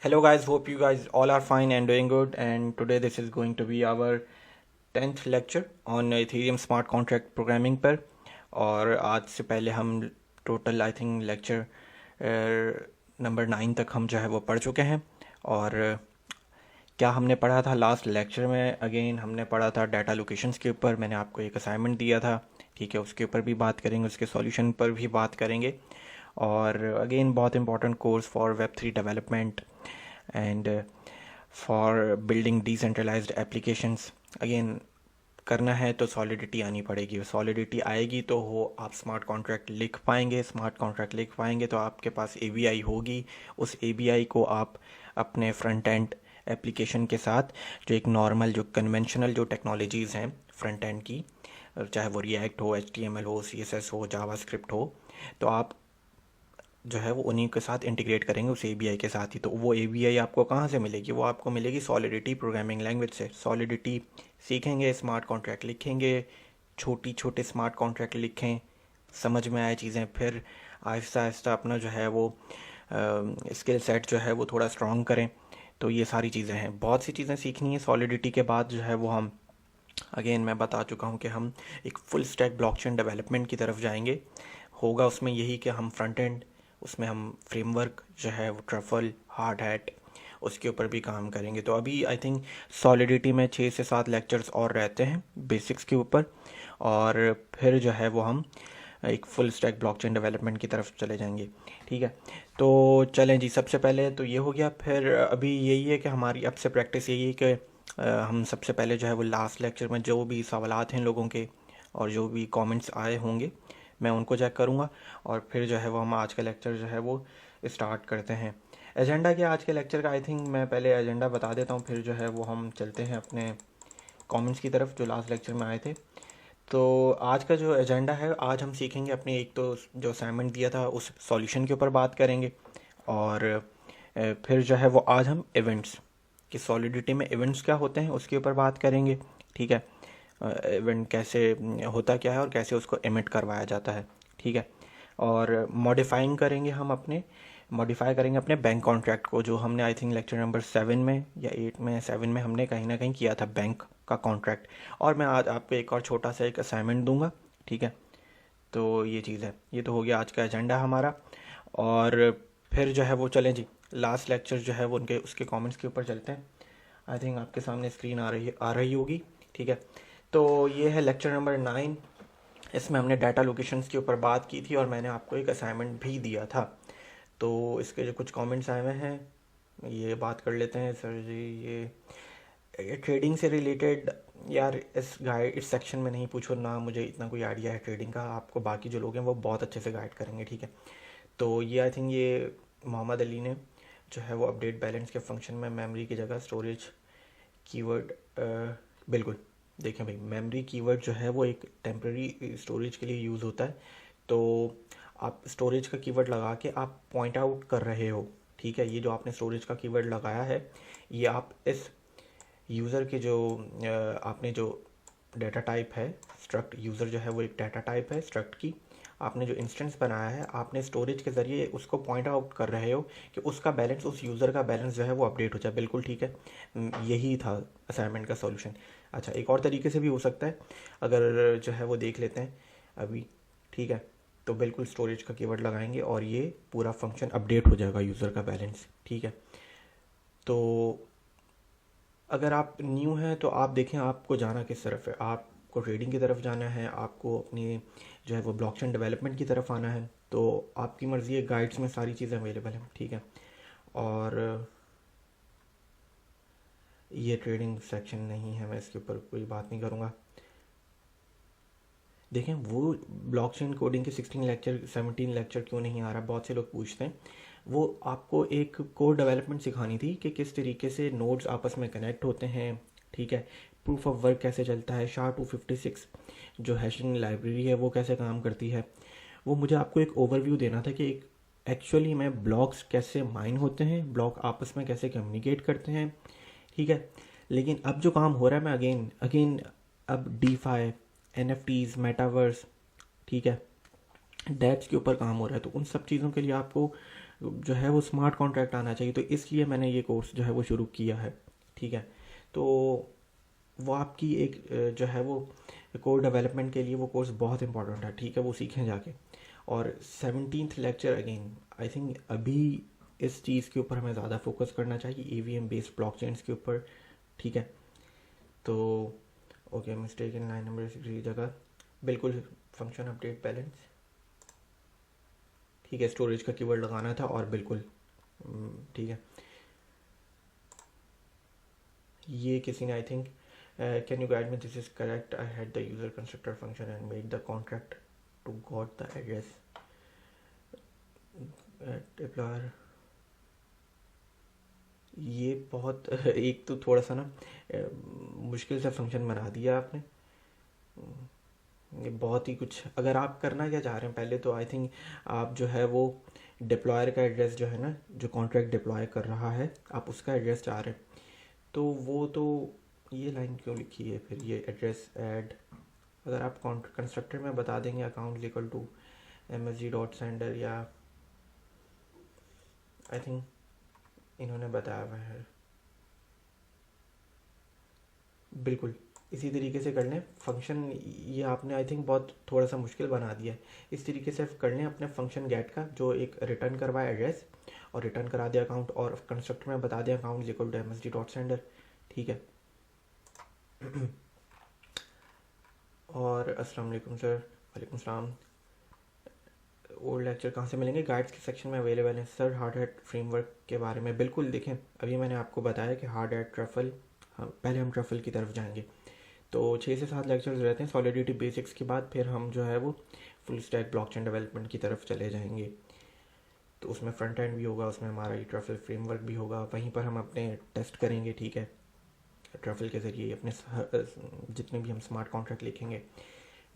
Hello guys, hope you guys all are fine and doing good, and today this is going to be our 10th lecture on Ethereum smart contract programming पर। और आज से पहले हम total I think lecture number 9 तक हम जो है वो पढ़ चुके हैं। और क्या हमने पढ़ा था लास्ट लेक्चर में? अगेन हमने पढ़ा था डाटा लोकेशंस के ऊपर। मैंने आपको एक असाइनमेंट दिया था, ठीक है, उसके ऊपर भी बात करेंगे, उसके सॉल्यूशन पर भी बात करेंगे। और अगेन बहुत important course for web 3 development and for building decentralised applications. Again करना है तो सॉलिडिटी आनी पड़ेगी। सॉलिडिटी आएगी तो हो आप स्मार्ट कॉन्ट्रैक्ट लिख पाएंगे। स्मार्ट कॉन्ट्रैक्ट लिख पाएंगे तो आपके पास एबीआई होगी। उस एबीआई को आप अपने फ्रंट एंड एप्लीकेशन के साथ, जो एक नॉर्मल जो कन्वेंशनल जो टेक्नोलॉजीज़ हैं फ्रंट एंड की, चाहे वो रिएक्ट हो, एचटीएमएल हो, सीएसएस हो, जावास्क्रिप्ट हो, तो आप जो है वो उन्हीं के साथ इंटीग्रेट करेंगे उस एबीआई के साथ ही। तो वो एबीआई आपको कहाँ से मिलेगी? वो आपको मिलेगी सॉलिडिटी प्रोग्रामिंग लैंग्वेज से। सॉलिडिटी सीखेंगे, स्मार्ट कॉन्ट्रैक्ट लिखेंगे, छोटे स्मार्ट कॉन्ट्रैक्ट लिखें, समझ में आए चीज़ें, फिर आहिस्ता आहिस्ता अपना जो है वो स्किल सेट जो है वो थोड़ा स्ट्रॉन्ग करें। तो ये सारी चीज़ें हैं, बहुत सी चीज़ें सीखनी है। सॉलिडिटी के बाद जो है वो हम अगेन मैं बता चुका हूँ कि हम एक फुल स्टैक ब्लॉकचेन डेवलपमेंट की तरफ जाएंगे। होगा उसमें यही कि हम फ्रंट एंड, उसमें हम फ्रेमवर्क जो है वो ट्रफल, हार्ड हैट, उसके ऊपर भी काम करेंगे। तो अभी आई थिंक सॉलिडिटी में 6 से 7 लेक्चर्स और रहते हैं बेसिक्स के ऊपर, और फिर जो है वो हम एक फुल स्टैक ब्लॉकचेन डेवलपमेंट की तरफ चले जाएंगे, ठीक है। तो चलें जी, सबसे पहले तो ये हो गया। फिर अभी यही है कि हमारी अब से प्रैक्टिस यही है कि हम सबसे पहले जो है वो लास्ट लेक्चर में जो भी सवालात हैं लोगों के और जो भी कमेंट्स आए होंगे मैं उनको चेक करूँगा, और फिर जो है वो हम आज का लेक्चर जो है वो स्टार्ट करते हैं। एजेंडा क्या आज के लेक्चर का? आई थिंक मैं पहले एजेंडा बता देता हूँ, फिर जो है वो हम चलते हैं अपने कमेंट्स की तरफ जो लास्ट लेक्चर में आए थे। तो आज का जो एजेंडा है, आज हम सीखेंगे अपने एक तो जो असाइनमेंट दिया था उस सॉल्यूशन के ऊपर बात करेंगे, और फिर जो है वो आज हम इवेंट्स कि सॉलिडिटी में इवेंट्स क्या होते हैं उसके ऊपर बात करेंगे, ठीक है। इवेंट कैसे होता क्या है और कैसे उसको एमिट करवाया जाता है, ठीक है। और मॉडिफाई करेंगे अपने बैंक कॉन्ट्रैक्ट को, जो हमने आई थिंक लेक्चर नंबर 7 में या 8 में, 7 में हमने कहीं ना कहीं किया था बैंक का कॉन्ट्रैक्ट। और मैं आज आपको एक और छोटा सा एक असाइनमेंट दूंगा, ठीक है। तो ये चीज़ है, ये तो हो गया आज का एजेंडा हमारा। और फिर जो है वो चलें जी, लास्ट लेक्चर जो है वो उनके उसके कमेंट्स के ऊपर चलते हैं। आई थिंक आपके सामने स्क्रीन आ रही होगी, ठीक है। तो ये है लेक्चर नंबर 9। इसमें हमने डाटा लोकेशंस के ऊपर बात की थी और मैंने आपको एक असाइनमेंट भी दिया था। तो इसके जो कुछ कमेंट्स आए हुए हैं ये बात कर लेते हैं। सर जी, ये ट्रेडिंग से रिलेटेड, यार इस सेक्शन में नहीं पूछो ना, मुझे इतना कोई आइडिया है ट्रेडिंग का। आपको बाकी जो लोग हैं वो बहुत अच्छे से गाइड करेंगे, ठीक है। तो ये आई थिंक ये मोहम्मद अली ने जो है वो अपडेट बैलेंस के फंक्शन में मेमोरी की जगह स्टोरेज कीवर्ड, बिल्कुल देखें भाई, मेमोरी कीवर्ड जो है वो एक टेम्प्रेरी स्टोरेज के लिए यूज़ होता है। तो आप स्टोरेज का कीवर्ड लगा के आप पॉइंट आउट कर रहे हो, ठीक है। ये जो आपने स्टोरेज का कीवर्ड लगाया है, ये आप इस यूज़र के जो आपने जो डाटा टाइप है, स्ट्रक्ट यूज़र जो है वो एक डाटा टाइप है स्ट्रक्ट की, आपने जो इंस्टेंस बनाया है, आपने स्टोरेज के ज़रिए उसको पॉइंट आउट कर रहे हो कि उसका बैलेंस, उस यूज़र का बैलेंस जो है वो अपडेट हो जाए। बिल्कुल ठीक है, यही था असाइनमेंट का सॉल्यूशन। अच्छा, एक और तरीके से भी हो सकता है, अगर जो है वो देख लेते हैं अभी, ठीक है। तो बिल्कुल स्टोरेज का कीवर्ड लगाएंगे और ये पूरा फंक्शन अपडेट हो जाएगा यूज़र का बैलेंस, ठीक है। तो अगर आप न्यू हैं तो आप देखें आपको जाना किस तरफ है। आपको ट्रेडिंग की तरफ जाना है, आपको अपनी जो है वो ब्लॉकचेन डेवलपमेंट की तरफ आना है, तो आपकी मर्ज़ी है। गाइड्स में सारी चीज़ें अवेलेबल हैं, ठीक है। और ये ट्रेडिंग सेक्शन नहीं है, मैं इसके ऊपर कोई बात नहीं करूँगा। देखें वो ब्लॉकचेन कोडिंग के 16 लेक्चर 17 लेक्चर क्यों नहीं आ रहा, बहुत से लोग पूछते हैं। वो आपको एक कोड डेवलपमेंट सिखानी थी कि किस तरीके से नोड्स आपस में कनेक्ट होते हैं, ठीक है। प्रूफ ऑफ वर्क कैसे चलता है, SHA-256 जो हैशिंग लाइब्रेरी है वो कैसे काम करती है। वो मुझे आपको एक ओवरव्यू देना था कि एक एक्चुअली में ब्लॉक्स कैसे माइन होते हैं, ब्लॉक आपस में कैसे कम्युनिकेट करते हैं, ठीक है। लेकिन अब जो काम हो रहा है, मैं अगेन अगेन अब DeFi, NFTs, मेटावर्स, ठीक है, डेप्स के ऊपर काम हो रहा है। तो उन सब चीज़ों के लिए आपको जो है वो स्मार्ट कॉन्ट्रैक्ट आना चाहिए, तो इसलिए मैंने ये कोर्स जो है वो शुरू किया है। ठीक है, तो वो आपकी एक जो है वो कोर डेवलपमेंट के लिए वो कोर्स बहुत इंपॉर्टेंट है। ठीक है, वो सीखें जाके। और 17th lecture again I think अभी इस चीज़ के ऊपर हमें ज़्यादा फोकस करना चाहिए, EVM बेस्ड ब्लॉकचेन्स के ऊपर। ठीक है, तो okay, mistake in line number 6 की जगह बिल्कुल फंक्शन अपडेट बैलेंस। ठीक है, स्टोरेज का कीवर्ड लगाना था और बिल्कुल ठीक है। ये किसी ने I think can you guide me this is correct, I had the user constructor function and made the contract to got the address deployer. ये बहुत एक तो थोड़ा सा ना मुश्किल सा फंक्शन बना दिया आपने। ये बहुत ही कुछ, अगर आप करना क्या चाह रहे हैं पहले तो आई थिंक आप जो है वो डिप्लॉयर का एड्रेस जो है ना, जो कॉन्ट्रैक्ट डिप्लॉय कर रहा है आप उसका एड्रेस चाह रहे हैं, तो वो तो ये लाइन क्यों लिखी है फिर, ये एड्रेस ऐड अगर आप कंस्ट्रक्टर में बता देंगे अकाउंट इक्वल टू msg.sender, या आई थिंक इन्होंने बताया हुआ है बिल्कुल इसी तरीके से कर लें फंक्शन। ये आपने आई थिंक बहुत थोड़ा सा मुश्किल बना दिया है। इस तरीके से कर लें अपने फंक्शन गेट का, जो एक रिटर्न करवाए एड्रेस और रिटर्न करा दिया अकाउंट, और कंस्ट्रक्टर में बता दिया अकाउंट इक्वल टू msg.sender। ठीक है। और अस्सलाम वालेकुम सर। वालेकुम सलाम। ओल्ड लेक्चर कहाँ से मिलेंगे? गाइड्स के सेक्शन में अवेलेबल है सर। हार्ड हैट फ्रेमवर्क के बारे में बिल्कुल देखें, अभी मैंने आपको बताया कि हार्ड हैट ट्रफल, हाँ पहले हम ट्रफल की तरफ जाएंगे। तो 6 से 7 लेक्चर्स रहते हैं सॉलिडिटी बेसिक्स के बाद, फिर हम जो है वो फुल स्टैक ब्लॉकचेन डेवलपमेंट की तरफ चले जाएंगे। तो उसमें फ्रंट एंड भी होगा, उसमें हमारा ये ट्रफल फ्रेमवर्क भी होगा, वहीं पर हम अपने टेस्ट करेंगे। ठीक है, ट्रफल के ज़रिए अपने जितने भी हम स्मार्ट कॉन्ट्रैक्ट लिखेंगे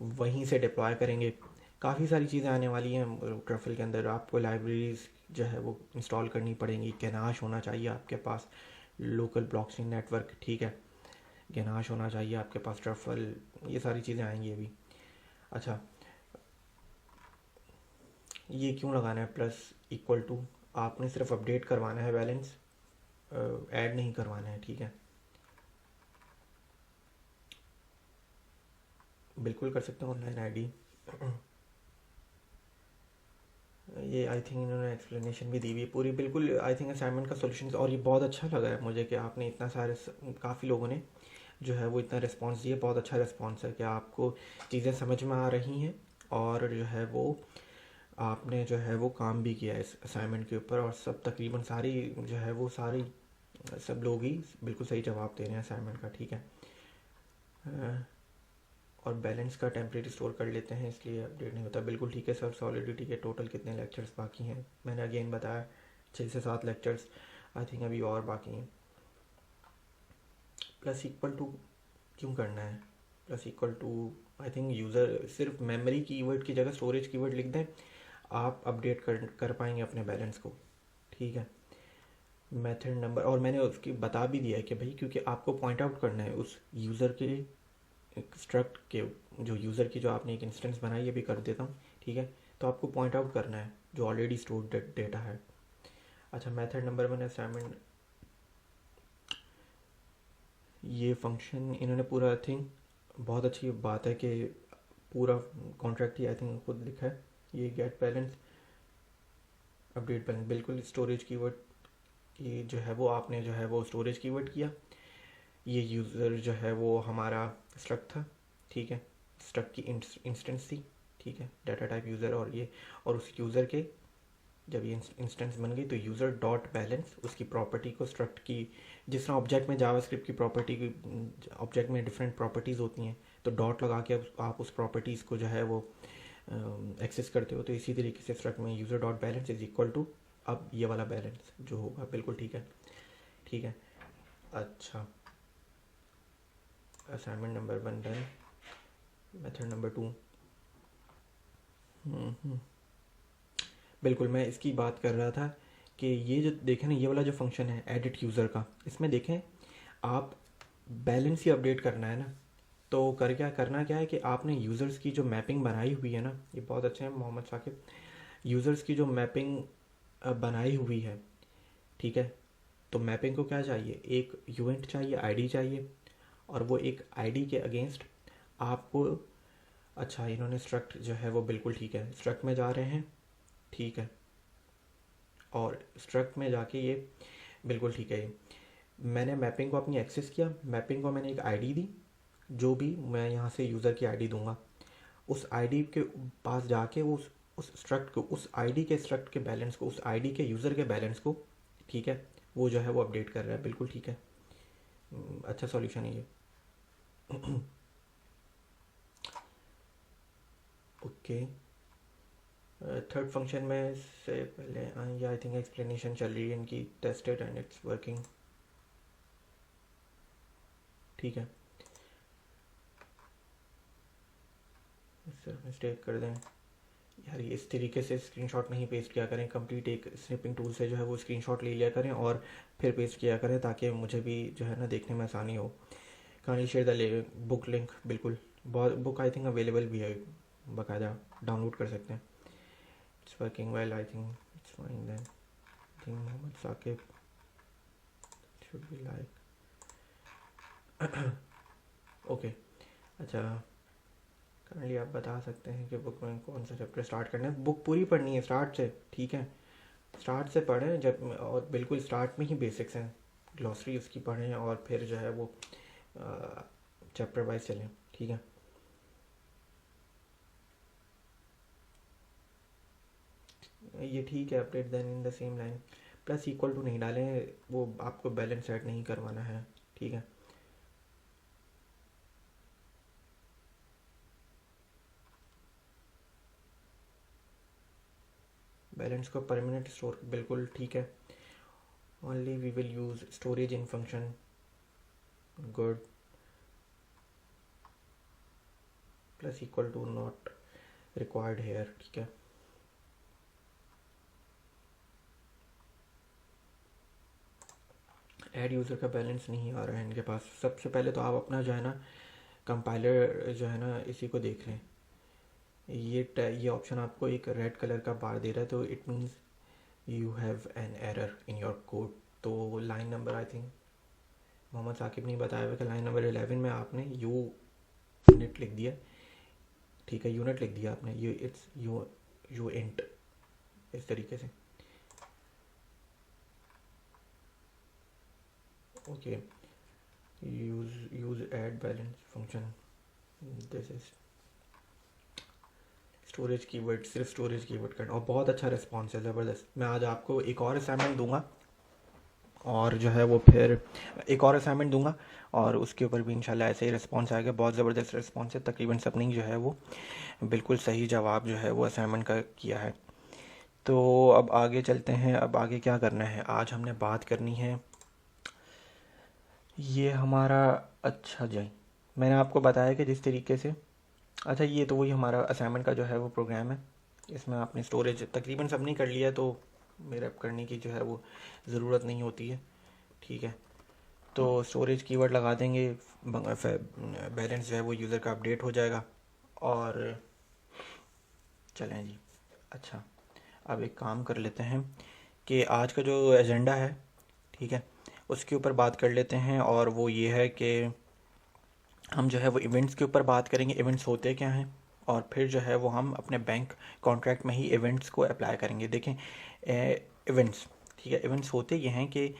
वहीं से डिप्लॉय करेंगे। काफ़ी सारी चीज़ें आने वाली हैं ट्रफल के अंदर। आपको लाइब्रेरीज जो है वो इंस्टॉल करनी पड़ेंगी, गनाश होना चाहिए आपके पास, लोकल ब्लॉकचेन नेटवर्क। ठीक है, गनाश होना चाहिए आपके पास, ट्रफल, ये सारी चीज़ें आएंगी अभी। अच्छा, ये क्यों लगाना है प्लस इक्वल टू? आपने सिर्फ अपडेट करवाना है बैलेंस, ऐड नहीं करवाना है। ठीक है, बिल्कुल कर सकते हैं ऑनलाइन आईडी। ये आई थिंक इन्होंने एक्सप्लेनेशन भी दी हुई है पूरी, बिल्कुल आई थिंक असाइनमेंट का सॉल्यूशन। और ये बहुत अच्छा लगा है मुझे कि आपने इतना सारे, काफ़ी लोगों ने जो है वो इतना रिस्पांस दिया, बहुत अच्छा रिस्पांस है कि आपको चीज़ें समझ में आ रही हैं, और जो है वो आपने जो है वो काम भी किया है इस असाइनमेंट के ऊपर, और सब तकरीबन सारी जो है वो सारी सब लोग ही बिल्कुल सही जवाब दे रहे हैं असाइनमेंट का। ठीक है, और बैलेंस का टेम्परेरी स्टोर कर लेते हैं इसलिए अपडेट नहीं होता। बिल्कुल ठीक है सर। सॉलिडिटी के टोटल कितने लेक्चर्स बाकी हैं? मैंने अगेन बताया 6 से 7 लेक्चर्स आई थिंक अभी और बाकी हैं। प्लस इक्वल टू क्यों करना है? Plus equal to I think user सिर्फ मेमोरी कीवर्ड की जगह स्टोरेज कीवर्ड लिख दें, आप अपडेट कर पाएंगे अपने बैलेंस को। ठीक है, मेथड नंबर, और मैंने उसकी बता भी दिया है कि भाई क्योंकि आपको पॉइंट आउट करना है उस यूज़र के स्ट्रक्ट के, जो यूज़र की जो आपने एक इंस्टेंस बनाई है भी कर देता हूँ। ठीक है, तो आपको पॉइंट आउट करना है जो ऑलरेडी स्टोर्ड डेटा है। अच्छा, मेथड नंबर 1 असाइनमेंट, ये फंक्शन इन्होंने पूरा, आई थिंक बहुत अच्छी बात है कि पूरा कॉन्ट्रैक्ट ही आई थिंक खुद लिखा है। ये गेट बैलेंस अपडेट बैलेंस, बिल्कुल स्टोरेज कीवर्ड, ये जो है वो आपने जो है वो स्टोरेज कीवर्ड किया। ये यूज़र जो है वो हमारा स्ट्रक्ट था। ठीक है, स्ट्रक्ट की इंस्टेंस थी। ठीक है, डाटा टाइप यूज़र, और ये और उस यूज़र के जब ये इंस्टेंस बन गई तो यूज़र डॉट बैलेंस उसकी प्रॉपर्टी को स्ट्रक्ट की, जिस तरह ऑब्जेक्ट में जावास्क्रिप्ट की प्रॉपर्टी की, ऑब्जेक्ट में डिफरेंट प्रॉपर्टीज़ होती हैं तो डॉट लगा के आप उस प्रॉपर्टीज़ को जो है वो एक्सेस करते हो, तो इसी तरीके से स्ट्रक्ट में user dot balance is equal to अब ये वाला बैलेंस जो होगा। बिल्कुल ठीक है। ठीक है, अच्छा, assignment number 1 done. Method number 2, बिल्कुल मैं इसकी बात कर रहा था कि ये जो देखें ना, ये वाला जो फंक्शन है एडिट यूज़र का, इसमें देखें आप बैलेंस ही अपडेट करना है ना, तो करना क्या है कि आपने यूज़र्स की जो मैपिंग बनाई हुई है ना, ये बहुत अच्छे हैं मोहम्मद साकिब, यूज़र्स की जो मैपिंग बनाई हुई है, ठीक है। तो मैपिंग को क्या चाहिए, एक यूएंट चाहिए, आईडी चाहिए, और वो एक आईडी के अगेंस्ट आपको, अच्छा इन्होंने स्ट्रक्ट जो है वो बिल्कुल ठीक है, स्ट्रक्ट में जा रहे हैं, ठीक है, और स्ट्रक्ट में जाके ये बिल्कुल ठीक है। ये मैंने मैपिंग को अपनी एक्सेस किया, मैपिंग को मैंने एक आईडी दी, जो भी मैं यहाँ से यूज़र की आईडी दूंगा, उस आईडी के पास जाके वो उस स्ट्रक्ट को, उस आईडी के स्ट्रक्ट के बैलेंस को, उस आईडी के यूज़र के बैलेंस को, ठीक है, वो जो है वो अपडेट कर रहा है, बिल्कुल ठीक है। अच्छा सॉल्यूशन है ये। ओके, थर्ड फंक्शन में से पहले ये आई थिंक एक्सप्लेनेशन चल रही है इनकी, टेस्टेड एंड इट्स वर्किंग, ठीक है। सर मिस्टेक कर दें यार, ये इस तरीके से स्क्रीनशॉट नहीं पेस्ट किया करें, कंप्लीट एक स्निपिंग टूल से जो है वो स्क्रीनशॉट ले लिया करें और फिर पेस्ट किया करें, ताकि मुझे भी जो है ना देखने में आसानी हो। Kindly share the book link, बिल्कुल, बहुत बुक आई थिंक अवेलेबल भी है, बाकायदा डाउनलोड कर सकते हैं। It's working well, I think it's fine then. I think Mohammad Saqib should be like okay. अच्छा, काइंडली आप बता सकते हैं कि बुक में कौन सा चैप्टर स्टार्ट करना है। बुक पूरी पढ़नी है स्टार्ट से, ठीक है, स्टार्ट से पढ़ें जब, और बिल्कुल स्टार्ट में ही बेसिक्स हैं, ग्लॉसरी उसकी पढ़ें और फिर जो है वो चैप्टर वाइज चलें, ठीक है। ये ठीक है, update then in the same line, plus equal to नहीं डालें, वो आपको बैलेंस ऐड नहीं करवाना है, ठीक है। बैलेंस को परमानेंट स्टोर, बिल्कुल ठीक है। Only we will use storage in function, good, plus equal to not required here, ठीक है। ऐड यूज़र का बैलेंस नहीं आ रहा है इनके पास। सबसे पहले तो आप अपना जो है ना कंपाइलर जो है ना इसी को देख लें, ये ऑप्शन आपको एक रेड कलर का बार दे रहा है, तो it means you have an error in your code. तो line number I think Mohammad Saqib ने बताया हुआ कि लाइन नंबर 11 में आपने यूनिट लिख दिया, ठीक है, यूनिट लिख दिया आपने, यू इट्स यू इंट, इस तरीके से, okay. Use add balance function, this is storage keyword, सिर्फ स्टोरेज कीवर्ड का, और बहुत अच्छा रिस्पॉन्स है, ज़बरदस्त। मैं आज आपको एक और असाइनमेंट दूंगा, और जो है वो फिर एक और असाइनमेंट दूंगा, और उसके ऊपर भी इंशाल्लाह ऐसे ही रिस्पॉन्स आएगा, बहुत ज़बरदस्त रिस्पॉन्स है, तकरीबन सबने जो है वो बिल्कुल सही जवाब जो है वो असाइनमेंट का किया है। तो अब आगे चलते हैं, अब आगे क्या करना है, आज हमने बात करनी है ये हमारा, अच्छा जी मैंने आपको बताया कि जिस तरीके से, अच्छा ये तो वही हमारा असाइनमेंट का जो है वो प्रोग्राम है, इसमें आपने स्टोरेज तकरीबन सब नहीं कर लिया है, तो मेरे अब करने की जो है वो ज़रूरत नहीं होती है, ठीक है। तो स्टोरेज कीवर्ड लगा देंगे, बैलेंस जो है वो यूज़र का अपडेट हो जाएगा, और चलें जी। अच्छा, अब एक काम कर लेते हैं कि आज का जो एजेंडा है, ठीक है, उसके ऊपर बात कर लेते हैं, और वो ये है कि हम जो है वो इवेंट्स के ऊपर बात करेंगे, इवेंट्स होते क्या हैं, और फिर जो है वो हम अपने बैंक कॉन्ट्रैक्ट में ही इवेंट्स को अप्लाई करेंगे। देखें, इवेंट्स, ठीक है, इवेंट्स होते ये हैं कि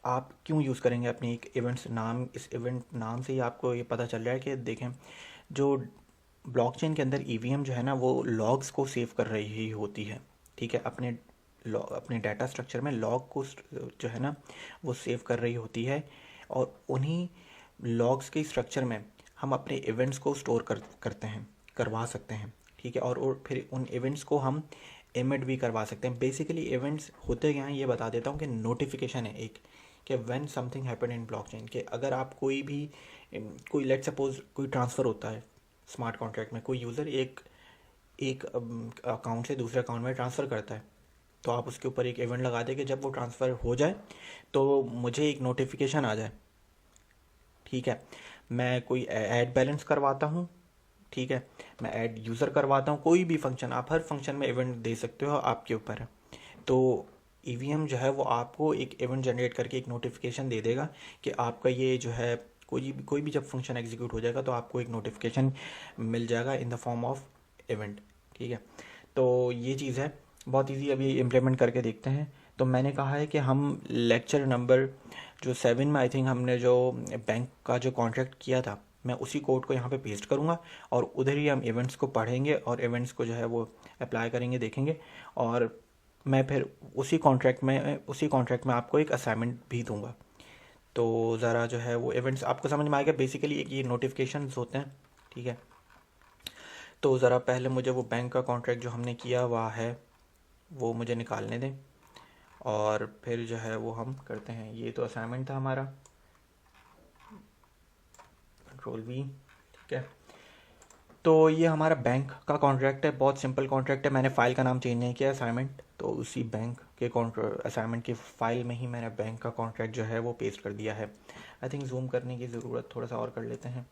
आप क्यों यूज़ करेंगे अपनी एक इवेंट्स नाम, इस इवेंट नाम से ही आपको ये पता चल रहा है कि देखें, जो ब्लॉकचेन के अंदर ईवीएम जो है ना वो लॉग्स को सेव कर रही होती है, ठीक है, अपने डाटा स्ट्रक्चर में लॉग को जो है ना वो सेव कर रही होती है, और उन्हीं लॉग्स के स्ट्रक्चर में हम अपने इवेंट्स को स्टोर करते हैं, करवा सकते हैं, ठीक है, और फिर उन इवेंट्स को हम एमिट भी करवा सकते हैं। बेसिकली इवेंट्स होते क्या हैं ये बता देता हूँ, कि नोटिफिकेशन है एक, कि when something happen in blockchain, कि अगर आप कोई लेट सपोज कोई ट्रांसफ़र होता है स्मार्ट कॉन्ट्रैक्ट में, कोई यूज़र एक एक अकाउंट से दूसरे अकाउंट में ट्रांसफ़र करता है, तो आप उसके ऊपर एक इवेंट लगा दें कि जब वो ट्रांसफ़र हो जाए तो मुझे एक नोटिफिकेशन आ जाए, ठीक है। मैं कोई ऐड बैलेंस करवाता हूँ, ठीक है, मैं ऐड यूज़र करवाता हूँ, कोई भी फंक्शन, आप हर फंक्शन में इवेंट दे सकते हो, आपके ऊपर है। तो ईवीएम जो है वो आपको एक इवेंट जनरेट करके एक नोटिफिकेशन दे देगा कि आपका ये जो है कोई भी जब फंक्शन एग्जीक्यूट हो जाएगा तो आपको एक नोटिफिकेशन मिल जाएगा in the form of event. ठीक है, तो ये चीज़ है, बहुत इजी, अभी इम्प्लीमेंट करके देखते हैं। तो मैंने कहा है कि हम लेक्चर नंबर जो 7 में आई थिंक हमने जो बैंक का जो कॉन्ट्रैक्ट किया था, मैं उसी कोड को यहाँ पे पेस्ट करूँगा और उधर ही हम इवेंट्स को पढ़ेंगे और इवेंट्स को जो है वो अप्लाई करेंगे, देखेंगे। और मैं फिर उसी कॉन्ट्रैक्ट में आपको एक असाइनमेंट भी दूंगा। तो ज़रा जो है वो इवेंट्स आपको समझ में आएगा। बेसिकली एक ये नोटिफिकेशंस होते हैं। ठीक है, तो ज़रा पहले मुझे वो बैंक का कॉन्ट्रैक्ट जो हमने किया हुआ है वो मुझे निकालने दें और फिर जो है वो हम करते हैं। ये तो असाइनमेंट था हमारा, Ctrl+V। ठीक है, तो ये हमारा बैंक का कॉन्ट्रैक्ट है, बहुत सिंपल कॉन्ट्रैक्ट है। मैंने फ़ाइल का नाम चेंज नहीं किया, असाइनमेंट, तो उसी बैंक के असाइनमेंट की फ़ाइल में ही मैंने बैंक का कॉन्ट्रैक्ट जो है वो पेस्ट कर दिया है। आई थिंक जूम करने की ज़रूरत थोड़ा सा और कर लेते हैं।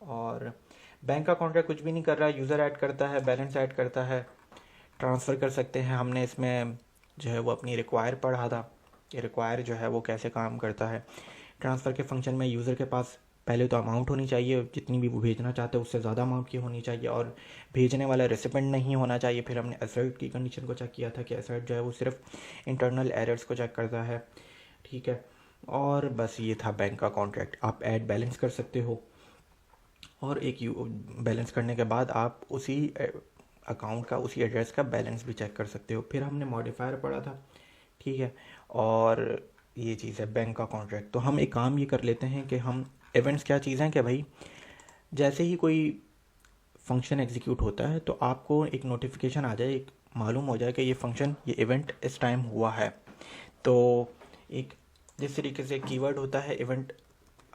और बैंक का कॉन्ट्रैक्ट कुछ भी नहीं कर रहा है, यूज़र ऐड करता है, बैलेंस ऐड करता है, ट्रांसफ़र कर सकते हैं। हमने इसमें जो है वो अपनी रिक्वायर पढ़ा था कि रिक्वायर जो है वो कैसे काम करता है। ट्रांसफ़र के फंक्शन में यूज़र के पास पहले तो अमाउंट होनी चाहिए, जितनी भी वो भेजना चाहते हैं उससे ज़्यादा अमाउंट की होनी चाहिए, और भेजने वाला रेसिपेंट नहीं होना चाहिए। फिर हमने एसर्ट की कंडीशन को चेक किया था कि एसर्ट जो है वो सिर्फ इंटरनल एरर्स को चेक करता है। ठीक है, और बस ये था बैंक का कॉन्ट्रैक्ट। आप ऐड बैलेंस कर सकते हो और एक बैलेंस करने के बाद आप उसी अकाउंट का, उसी एड्रेस का बैलेंस भी चेक कर सकते हो। फिर हमने मॉडिफायर पढ़ा था। ठीक है, और ये चीज़ है बैंक का कॉन्ट्रैक्ट। तो हम एक काम ये कर लेते हैं कि हम इवेंट्स क्या चीज़ हैं कि भाई जैसे ही कोई फंक्शन एग्जीक्यूट होता है तो आपको एक नोटिफिकेशन आ जाए, एक मालूम हो जाए कि ये फंक्शन, ये इवेंट इस टाइम हुआ है। तो एक जिस तरीके से कीवर्ड होता है इवेंट,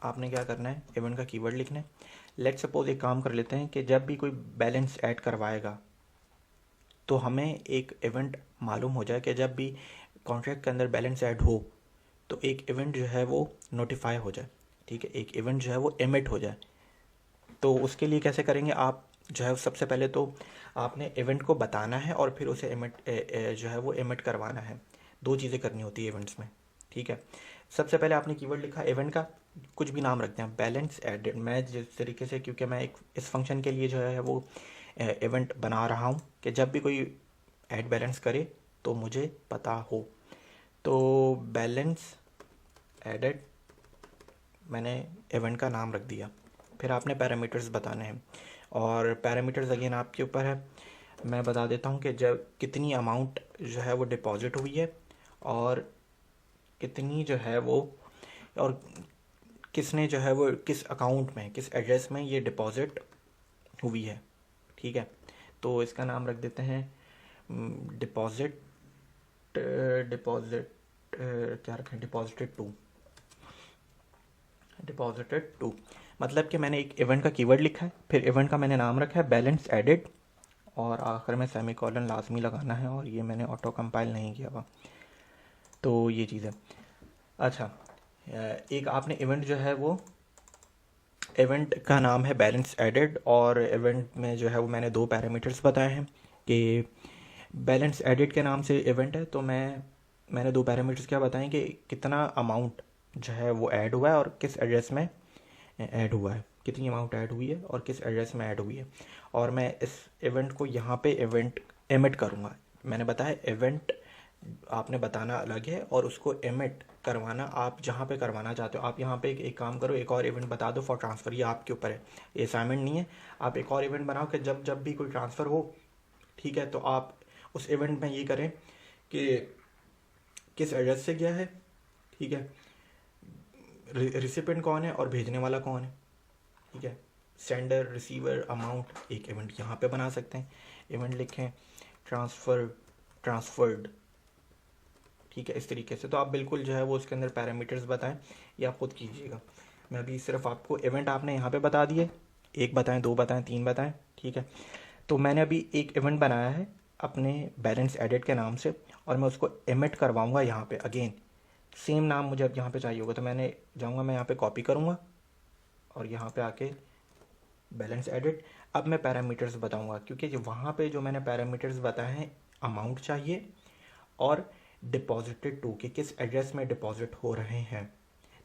आपने क्या करना है, इवेंट का कीवर्ड लिखना है। लेट्स सपोज एक काम कर लेते हैं कि जब भी कोई बैलेंस ऐड करवाएगा तो हमें एक इवेंट मालूम हो जाए कि जब भी कॉन्ट्रैक्ट के अंदर बैलेंस ऐड हो तो एक इवेंट जो है वो नोटिफाई हो जाए। ठीक है, एक इवेंट जो है वो एमिट हो जाए। तो उसके लिए कैसे करेंगे आप, जो है सबसे पहले तो आपने इवेंट को बताना है और फिर उसे एमिट जो है वो एमिट करवाना है। दो चीज़ें करनी होती है इवेंट्स में। ठीक है, सबसे पहले आपने कीवर्ड लिखा इवेंट का, कुछ भी नाम रखते हैं, बैलेंस एडेड। मैं जिस तरीके से, क्योंकि मैं एक इस फंक्शन के लिए जो है वो इवेंट बना रहा हूँ कि जब भी कोई ऐड बैलेंस करे तो मुझे पता हो। तो बैलेंस एडेड मैंने इवेंट का नाम रख दिया। फिर आपने पैरामीटर्स बताने हैं और पैरामीटर्स अगेन आपके ऊपर है। मैं बता देता हूँ कि जब कितनी अमाउंट जो है वो डिपॉजिट हुई है और कितनी जो है वो, और किसने जो है वो किस अकाउंट में, किस एड्रेस में ये डिपॉजिट हुई है। ठीक है, तो इसका नाम रख देते हैं डिपॉजिट, डिपॉजिट क्या रखें, डिपॉजिटेड टू। मतलब कि मैंने एक इवेंट का कीवर्ड लिखा है, फिर इवेंट का मैंने नाम रखा है बैलेंस एडेड, और आखिर में सेमीकोलन लाजमी लगाना है, और ये मैंने ऑटो कंपाइल नहीं किया हुआ। तो ये चीज़ है। अच्छा, एक आपने इवेंट जो है वो, इवेंट का नाम है बैलेंस एडेड, और इवेंट में जो है वो मैंने दो पैरामीटर्स बताए हैं कि बैलेंस एडेड के नाम से इवेंट है। तो मैंने दो पैरामीटर्स क्या बताएं कि कितना अमाउंट जो है वो ऐड हुआ है और किस एड्रेस में ऐड हुआ है, कितनी अमाउंट ऐड हुई है और किस एड्रेस में ऐड हुई है। और मैं इस इवेंट को यहाँ पे इवेंट एमिट करूँगा। मैंने बताया इवेंट आपने बताना अलग है और उसको एमिट करवाना आप जहाँ पे करवाना चाहते हो। आप यहाँ पे एक काम करो, एक और इवेंट बता दो फॉर ट्रांसफ़र, ये आपके ऊपर है, ये असाइनमेंट नहीं है। आप एक और इवेंट बनाओ कि जब जब भी कोई ट्रांसफ़र हो, ठीक है, तो आप उस इवेंट में ये करें कि किस एड्रेस से गया है, ठीक है, रिसिपेंट कौन है और भेजने वाला कौन है। ठीक है, सेंडर, रिसीवर, अमाउंट, एक इवेंट यहाँ पे बना सकते हैं। इवेंट लिखें ट्रांसफर्ड। ठीक है, इस तरीके से। तो आप बिल्कुल जो है वो उसके अंदर पैरामीटर्स बताएं, या आप खुद कीजिएगा। मैं अभी सिर्फ आपको इवेंट आपने यहाँ पे बता दिए, एक बताएं, दो बताएं, तीन बताएं। ठीक है, तो मैंने अभी एक इवेंट बनाया है अपने बैलेंस एडिट के नाम से, और मैं उसको एमिट करवाऊँगा यहाँ पे। अगेन सेम नाम मुझे अब यहाँ पे चाहिए होगा, तो मैंने जाऊँगा, मैं यहाँ पे कॉपी करूँगा और यहाँ पे आके बैलेंस एडिट। अब मैं पैरामीटर्स बताऊँगा, क्योंकि वहाँ पे जो मैंने पैरामीटर्स बताए हैं, अमाउंट चाहिए और डिपॉजिटेड टू के किस एड्रेस में डिपॉजिट हो रहे हैं।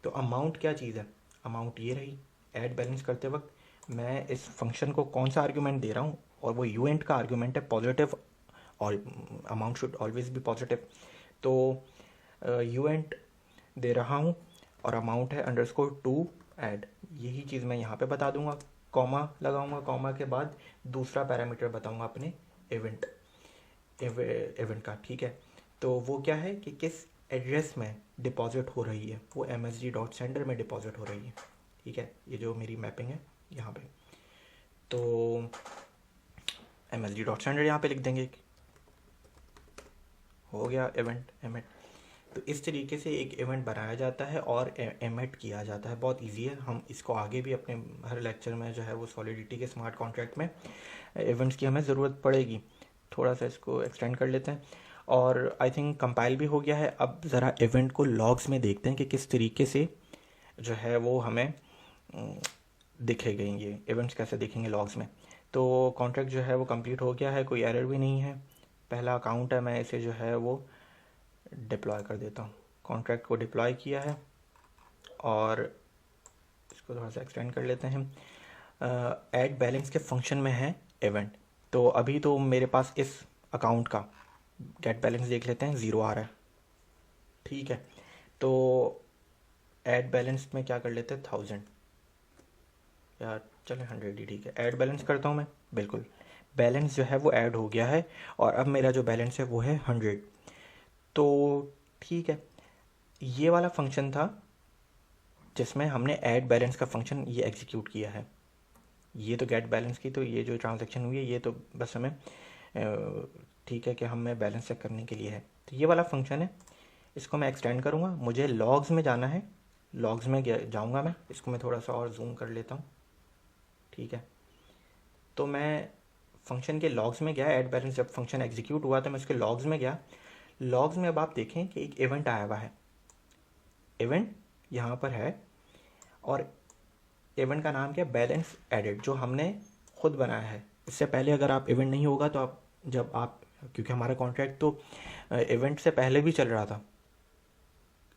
तो अमाउंट क्या चीज़ है, अमाउंट ये रही। ऐड बैलेंस करते वक्त मैं इस फंक्शन को कौन सा आर्ग्यूमेंट दे रहा हूँ, और वो यूएंट का आर्ग्यूमेंट है पॉजिटिव, और amount should always be positive. तो यूएंट दे रहा हूँ और अमाउंट है अंडरस्कोर टू ऐड, यही चीज़ मैं यहाँ पे बता दूंगा, कॉमा लगाऊंगा, कॉमा के बाद दूसरा पैरामीटर बताऊंगा अपने इवेंट इवेंट का, ठीक है। तो वो क्या है कि किस एड्रेस में डिपॉजिट हो रही है, वो msg.sender में डिपॉजिट हो रही है, ठीक है। ये जो मेरी मैपिंग है यहाँ पे, तो msg.sender यहाँ पे लिख देंगे, हो गया इवेंट एमिट। तो इस तरीके से एक इवेंट बनाया जाता है और एमिट किया जाता है, बहुत इजी है। हम इसको आगे भी अपने हर लेक्चर में जो है वो सॉलिडिटी के स्मार्ट कॉन्ट्रैक्ट में इवेंट्स की हमें ज़रूरत पड़ेगी। थोड़ा सा इसको एक्सटेंड कर लेते हैं, और आई थिंक कंपाइल भी हो गया है। अब ज़रा इवेंट को लॉग्स में देखते हैं कि किस तरीके से जो है वो हमें दिखेंगे, ये इवेंट्स कैसे दिखेंगे लॉग्स में। तो कॉन्ट्रैक्ट जो है वो कंप्लीट हो गया है, कोई एरर भी नहीं है। पहला अकाउंट है, मैं इसे जो है वो डिप्लॉय कर देता हूँ। कॉन्ट्रैक्ट को डिप्लॉय किया है और इसको थोड़ा सा एक्सटेंड कर लेते हैं। ऐड बैलेंस के फंक्शन में है इवेंट, तो अभी तो मेरे पास इस अकाउंट का गेट बैलेंस देख लेते हैं, ज़ीरो आ रहा है, ठीक है। तो ऐड बैलेंस में क्या कर लेते हैं, 1000 या चले 100 ही ठीक है। ऐड बैलेंस करता हूँ मैं, बिल्कुल बैलेंस जो है वो ऐड हो गया है और अब मेरा जो बैलेंस है वो है 100। तो ठीक है, ये वाला फंक्शन था जिसमें हमने ऐड बैलेंस का फंक्शन ये एग्जीक्यूट किया है। ये तो गेट बैलेंस की, तो ये जो ट्रांजैक्शन हुई है ये तो बस हमें ठीक है कि हमें बैलेंस चेक करने के लिए है। तो ये वाला फंक्शन है, इसको मैं एक्सटेंड करूँगा, मुझे लॉग्स में जाना है, लॉग्स में जाऊँगा मैं। इसको मैं थोड़ा सा और जूम कर लेता हूँ, ठीक है। तो मैं फंक्शन के लॉग्स में गया, ऐड बैलेंस जब फंक्शन एग्जीक्यूट हुआ तो मैं उसके लॉग्स में गया। लॉग्स में अब आप देखें कि एक इवेंट आया हुआ है, इवेंट यहाँ पर है, और इवेंट का नाम क्या है, बैलेंस एडिट, जो हमने खुद बनाया है। इससे पहले अगर आप इवेंट नहीं होगा तो आप जब आप, क्योंकि हमारा कॉन्ट्रैक्ट तो इवेंट से पहले भी चल रहा था,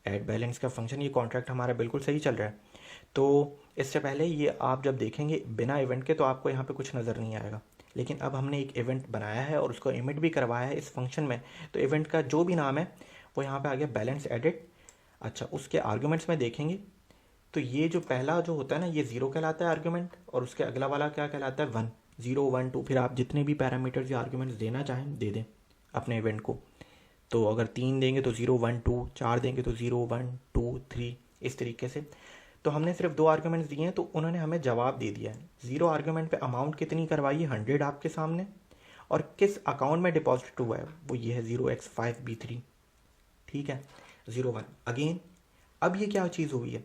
ऐड बैलेंस का फंक्शन, ये कॉन्ट्रैक्ट हमारा बिल्कुल सही चल रहा है। तो इससे पहले ये आप जब देखेंगे बिना इवेंट के तो आपको यहाँ पे कुछ नज़र नहीं आएगा, लेकिन अब हमने एक इवेंट बनाया है और उसको इमिट भी करवाया है इस फंक्शन में। तो इवेंट का जो भी नाम है वो यहाँ पे आ गया, बैलेंस एडिट। अच्छा, उसके आर्ग्यूमेंट्स में देखेंगे तो ये जो पहला जो होता है ना, ये ज़ीरो कहलाता है आर्ग्यूमेंट, और उसके अगला वाला क्या कहलाता है, 1, 0, 1, 2। फिर आप जितने भी पैरामीटर्स या आर्ग्यूमेंट्स देना चाहें दे दें अपने इवेंट को। तो अगर 3 देंगे तो 0, 1, 2, 4 देंगे तो 0, 1, 2, 3, इस तरीके से। तो हमने सिर्फ 2 आर्ग्यूमेंट्स दिए हैं तो उन्होंने हमें जवाब दे दिया है। 0 आर्ग्यूमेंट पे अमाउंट कितनी करवाई है, 100 आपके सामने, और किस अकाउंट में डिपॉजिट हुआ है वो ये है 0x5b3, ठीक है, 01 अगेन। अब ये क्या चीज़ हुई है,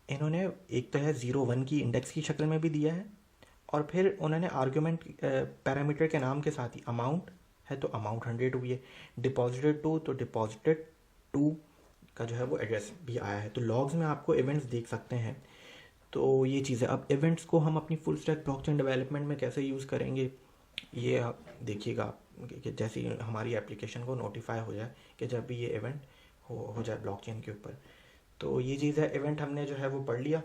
इन्होंने एक तो है 01 की इंडेक्स की शक्ल में भी दिया है, और फिर उन्होंने आर्ग्यूमेंट पैरामीटर के नाम के साथ ही अमाउंट है तो अमाउंट 100 हुई है, डिपॉजिटेड टू तो डिपॉजिटेड टू का जो है वो एड्रेस भी आया है। तो लॉग्स में आपको इवेंट्स देख सकते हैं। तो ये चीज़ है। अब इवेंट्स को हम अपनी फुल स्टैक ब्लॉकचेन डेवलपमेंट में कैसे यूज़ करेंगे, ये आप देखिएगा कि जैसे ही हमारी एप्लीकेशन को नोटिफाई हो जाए कि जब भी ये इवेंट हो जाए ब्लॉकचेन के ऊपर। तो ये चीज़ है, इवेंट हमने जो है वो पढ़ लिया।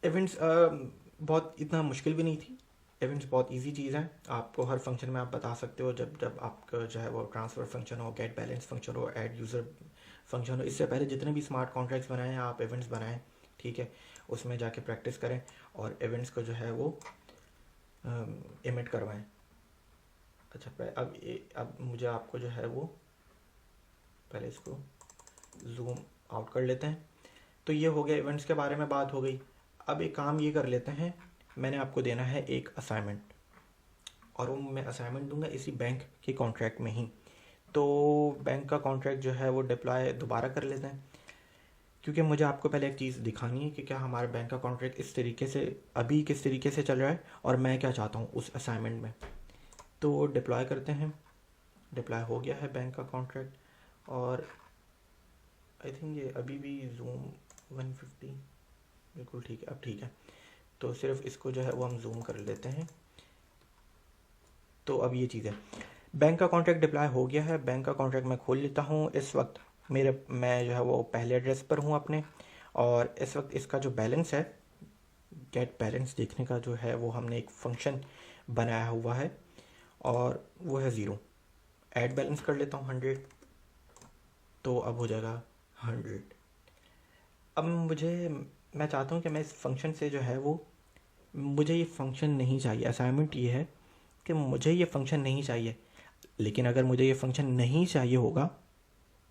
इवेंट्स बहुत इतना मुश्किल भी नहीं थी, इवेंट्स बहुत इजी चीज़ है। आपको हर फंक्शन में आप बता सकते हो, जब जब आपका जो है वो ट्रांसफ़र फंक्शन हो, गेट बैलेंस फंक्शन हो, ऐड यूज़र फंक्शन हो, इससे पहले जितने भी स्मार्ट कॉन्ट्रैक्ट्स बनाए हैं आप इवेंट्स बनाएं, ठीक है, उसमें जाके प्रैक्टिस करें और इवेंट्स को जो है वो इमिट करवाएं। अच्छा, अब मुझे आपको जो है वो पहले इसको जूम आउट कर लेते हैं। तो ये हो गया, इवेंट्स के बारे में बात हो गई। अब एक काम ये कर लेते हैं, मैंने आपको देना है एक असाइनमेंट, और वो मैं असाइनमेंट दूंगा इसी बैंक के कॉन्ट्रैक्ट में ही। तो बैंक का कॉन्ट्रैक्ट जो है वो डिप्लॉय दोबारा कर लेते हैं, क्योंकि मुझे आपको पहले एक चीज़ दिखानी है कि क्या हमारे बैंक का कॉन्ट्रैक्ट इस तरीके से अभी किस तरीके से चल रहा है और मैं क्या चाहता हूँ उस असाइनमेंट में। तो डिप्लॉय करते हैं, डिप्लॉय हो गया है बैंक का कॉन्ट्रैक्ट, और आई थिंक ये अभी भी जूम 150 बिल्कुल ठीक है, अब ठीक है। तो सिर्फ इसको जो है वो हम जूम कर लेते हैं। तो अब ये चीज़ है, बैंक का कॉन्ट्रैक्ट डिप्लॉय हो गया है। बैंक का कॉन्ट्रैक्ट मैं खोल लेता हूँ। इस वक्त मैं जो है वो पहले एड्रेस पर हूँ अपने, और इस वक्त इसका जो बैलेंस है, गेट बैलेंस देखने का जो है वो हमने एक फंक्शन बनाया हुआ है और वो है 0। ऐड बैलेंस कर लेता हूँ 100, तो अब हो जाएगा 100। अब मैं चाहता हूँ कि मैं इस फंक्शन से जो है वो, मुझे ये फंक्शन नहीं चाहिए। असाइनमेंट ये है कि मुझे ये फंक्शन नहीं चाहिए, लेकिन अगर मुझे ये फंक्शन नहीं चाहिए होगा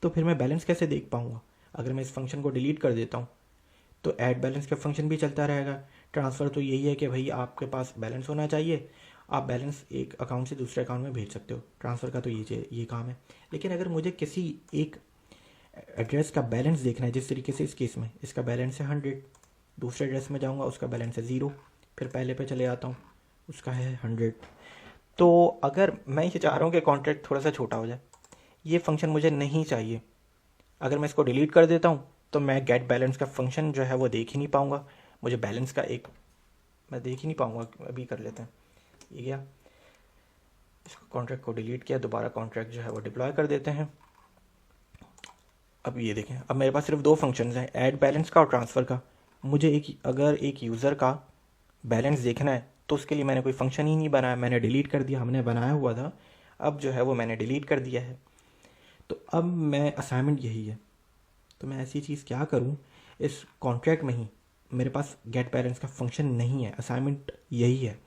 तो फिर मैं बैलेंस कैसे देख पाऊँगा? अगर मैं इस फंक्शन को डिलीट कर देता हूँ तो ऐड बैलेंस का फंक्शन भी चलता रहेगा। ट्रांसफ़र तो यही है कि भाई आपके पास बैलेंस होना चाहिए, आप बैलेंस एक अकाउंट से दूसरे अकाउंट में भेज सकते हो। ट्रांसफ़र का तो ये काम है। लेकिन अगर मुझे किसी एक एड्रेस का बैलेंस देखना है, जिस तरीके से इस केस में इसका बैलेंस है 100, दूसरे एड्रेस में जाऊंगा उसका बैलेंस है 0, फिर पहले पे चले जाता हूँ उसका है 100। तो अगर मैं ये चाह रहा हूँ कि कॉन्ट्रैक्ट थोड़ा सा छोटा हो जाए, ये फंक्शन मुझे नहीं चाहिए। अगर मैं इसको डिलीट कर देता हूँ तो मैं गेट बैलेंस का फंक्शन जो है वो देख ही नहीं पाऊँगा। मुझे बैलेंस का एक मैं देख ही नहीं पाऊँगा। अभी कर लेते हैं, ये गया, इसको कॉन्ट्रैक्ट को डिलीट किया, दोबारा कॉन्ट्रैक्ट जो है वो डिप्लॉय कर देते हैं। अब ये देखें, अब मेरे पास सिर्फ 2 फंक्शंस हैं, ऐड बैलेंस का और ट्रांसफ़र का। मुझे अगर एक यूज़र का बैलेंस देखना है तो उसके लिए मैंने कोई फंक्शन ही नहीं बनाया, मैंने डिलीट कर दिया। हमने बनाया हुआ था, अब जो है वो मैंने डिलीट कर दिया है। तो अब मैं असाइनमेंट यही है, तो मैं ऐसी चीज़ क्या करूं, इस कॉन्ट्रैक्ट में ही मेरे पास गेट बैलेंस का फंक्शन नहीं है। असाइनमेंट यही है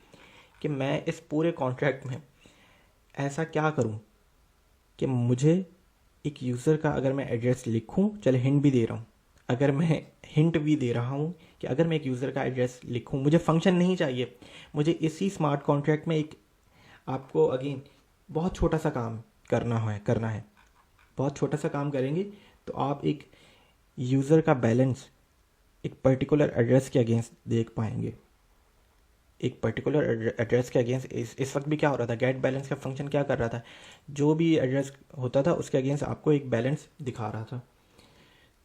कि मैं इस पूरे कॉन्ट्रैक्ट में ऐसा क्या करूं कि मुझे एक यूज़र का अगर मैं एड्रेस लिखूं, चले हिंट भी दे रहा हूं, अगर मैं हिंट भी दे रहा हूं कि अगर मैं एक यूज़र का एड्रेस लिखूं, मुझे फंक्शन नहीं चाहिए, मुझे इसी स्मार्ट कॉन्ट्रैक्ट में एक, आपको अगेन बहुत छोटा सा काम करना है। बहुत छोटा सा काम करेंगे तो आप एक यूज़र का बैलेंस एक पर्टिकुलर एड्रेस के अगेंस्ट देख पाएंगे। एक पर्टिकुलर एड्रेस के अगेंस्ट इस वक्त भी क्या हो रहा था, गेट बैलेंस का फंक्शन क्या कर रहा था, जो भी एड्रेस होता था उसके अगेंस्ट आपको एक बैलेंस दिखा रहा था।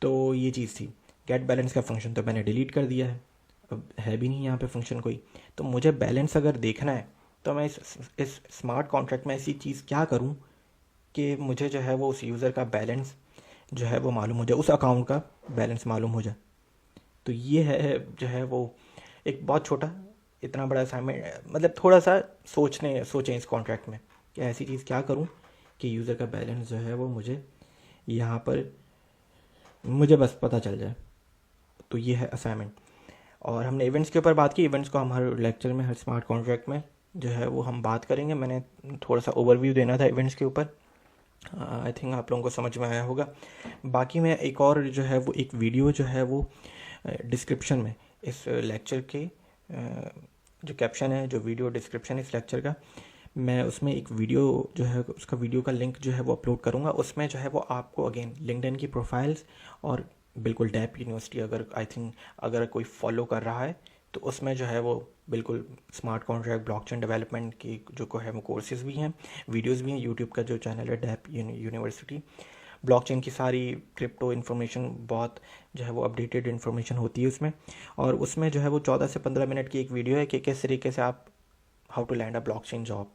तो ये चीज़ थी। गेट बैलेंस का फंक्शन तो मैंने डिलीट कर दिया है, अब है भी नहीं यहाँ पे फंक्शन कोई। तो मुझे बैलेंस अगर देखना है तो मैं इस स्मार्ट कॉन्ट्रैक्ट में ऐसी चीज़ क्या करूँ कि मुझे जो है वो उस यूज़र का बैलेंस जो है वो मालूम हो जाए, उस अकाउंट का बैलेंस मालूम हो जाए। तो ये है जो है वो एक बहुत छोटा, इतना बड़ा असाइनमेंट, मतलब थोड़ा सा सोचें इस कॉन्ट्रैक्ट में कि ऐसी चीज़ क्या करूं कि यूज़र का बैलेंस जो है वो मुझे यहाँ पर मुझे बस पता चल जाए। तो ये है असाइनमेंट। और हमने इवेंट्स के ऊपर बात की। इवेंट्स को हम हर लेक्चर में, हर स्मार्ट कॉन्ट्रैक्ट में जो है वो हम बात करेंगे। मैंने थोड़ा सा ओवरव्यू देना था इवेंट्स के ऊपर, आई थिंक आप लोगों को समझ में आया होगा। बाकी मैं एक और जो है वो एक वीडियो जो है वो डिस्क्रिप्शन में, इस लेक्चर के जो कैप्शन है, जो वीडियो डिस्क्रिप्शन इस लेक्चर का, मैं उसमें एक वीडियो जो है उसका वीडियो का लिंक जो है वो अपलोड करूँगा। उसमें जो है वो आपको अगेन लिंक्डइन की प्रोफाइल्स और बिल्कुल डैप यूनिवर्सिटी अगर आई थिंक अगर कोई फॉलो कर रहा है तो उसमें जो है वो बिल्कुल स्मार्ट कॉन्ट्रैक्ट ब्लॉकचेन डेवलपमेंट की जो को है वो कोर्सेज़ भी हैं, वीडियोज़ भी हैं। यूट्यूब का जो चैनल है डैप यूनिवर्सिटी, ब्लॉकचेन की सारी क्रिप्टो इन्फॉर्मेशन बहुत जो है वो अपडेटेड इन्फॉर्मेशन होती है उसमें। और उसमें जो है वो 14 से 15 मिनट की एक वीडियो है कि किस तरीके से आप how to land a blockchain job,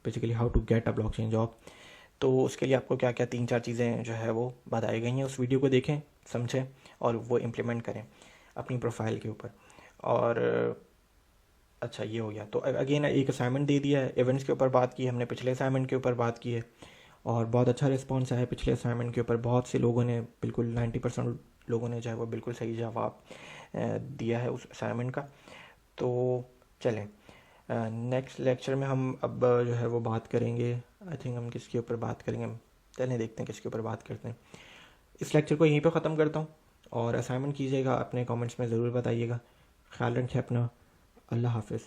basically how to get a blockchain job. तो उसके लिए आपको क्या क्या 3-4 चीज़ें जो है वो बताई गई हैं। उस वीडियो को देखें, समझें और वो इम्प्लीमेंट करें अपनी प्रोफाइल के ऊपर। और अच्छा, ये हो गया। तो अगेन एक असाइनमेंट दे दिया है, इवेंट्स के ऊपर बात की हमने, पिछले असाइनमेंट के ऊपर बात की है और बहुत अच्छा रिस्पॉन्स आया पिछले असाइनमेंट के ऊपर। बहुत से लोगों ने, बिल्कुल 90% लोगों ने जो है वो बिल्कुल सही जवाब दिया है उस असाइनमेंट का। तो चलें नेक्स्ट लेक्चर में हम अब जो है वो बात करेंगे, आई थिंक हम किसके ऊपर बात करेंगे, चलें देखते हैं किसके ऊपर बात करते हैं। इस लेक्चर को यहीं पे ख़त्म करता हूँ और असाइनमेंट कीजिएगा, अपने कमेंट्स में ज़रूर बताइएगा। ख्याल रखें अपना। अल्लाह हाफिज़।